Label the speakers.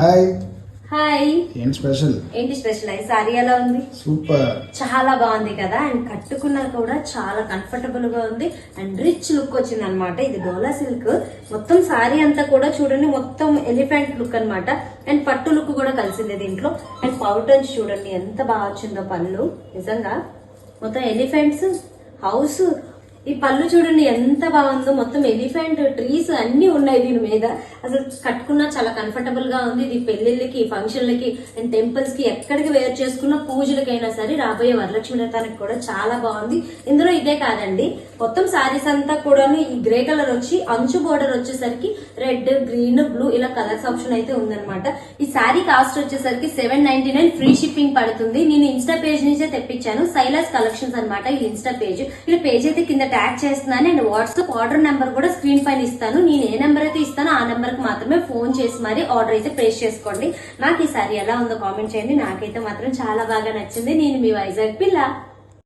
Speaker 1: Hi
Speaker 2: hi.
Speaker 1: ఏంటి special?
Speaker 2: ఏంటి special? ఈ సారీ ఎలా ఉంది?
Speaker 1: సూపర్,
Speaker 2: చాలా బాగుంది కదా. అండ్ కట్టుకున్నా కూడా చాలా కంఫర్టబుల్ గా ఉంది అండ్ రిచ్ లుక్ వచ్చింది అనమాట. ఇది డోలా సిల్క్. మొత్తం సారీ అంతా కూడా చూడండి, మొత్తం ఎలిఫెంట్ లుక్ అన్నమాట. అండ్ పట్టు లుక్ కూడా కలిసింది దీంట్లో. అండ్ పౌటన్స్ చూడండి ఎంత బాగా వచ్చిందో పళ్ళు. నిజంగా మొత్తం ఎలిఫెంట్స్ హౌస్. ఈ పళ్ళు చూడండి ఎంత బాగుందో, మొత్తం ఎలిఫెంట్ ట్రీస్ అన్ని ఉన్నాయి దీని మీద. అసలు కట్టుకున్నా చాలా కంఫర్టబుల్ గా ఉంది. ఇది పెళ్లిళ్ళకి, ఫంక్షన్లకి అండ్ టెంపుల్స్ కి ఎక్కడికి వేర్ చేసుకున్న, పూజలకైనా సరే, రాబోయే వరలక్ష్మి వ్రతానికి కూడా చాలా బాగుంది. ఇందులో ఇదే కాదండి, మొత్తం సారీస్ అంతా కూడా ఈ గ్రే కలర్ వచ్చి అంచు బోర్డర్ వచ్చేసరికి రెడ్, గ్రీన్, బ్లూ ఇలా కలర్స్ ఆప్షన్ అయితే ఉందన్నమాట. ఈ సారీ కాస్ట్ వచ్చేసరికి $799 ఫ్రీ షిప్పింగ్ పడుతుంది. నేను ఇన్స్టా పేజ్ నుంచే తెప్పించాను, సైలాస్ కలెక్షన్స్ అనమాట ఈ ఇన్స్టా పేజ్. ఇలా పేజ్ అయితే కింద ట్యాగ్ చేస్తున్నాను. అండ్ వాట్సాప్ ఆర్డర్ నెంబర్ కూడా స్క్రీన్ పైన ఇస్తాను. నేను ఏ నెంబర్ అయితే ఇస్తానో ఆ నెంబర్ కి మాత్రమే ఫోన్ చేసి మరి ఆర్డర్ అయితే ప్లేస్ చేసుకోండి. నాకు ఈ సారీ ఎలా ఉందో కామెంట్ చేయండి. నాకైతే మాత్రం చాలా బాగా నచ్చింది. నేను మీ వైజాగ్ పిల్ల.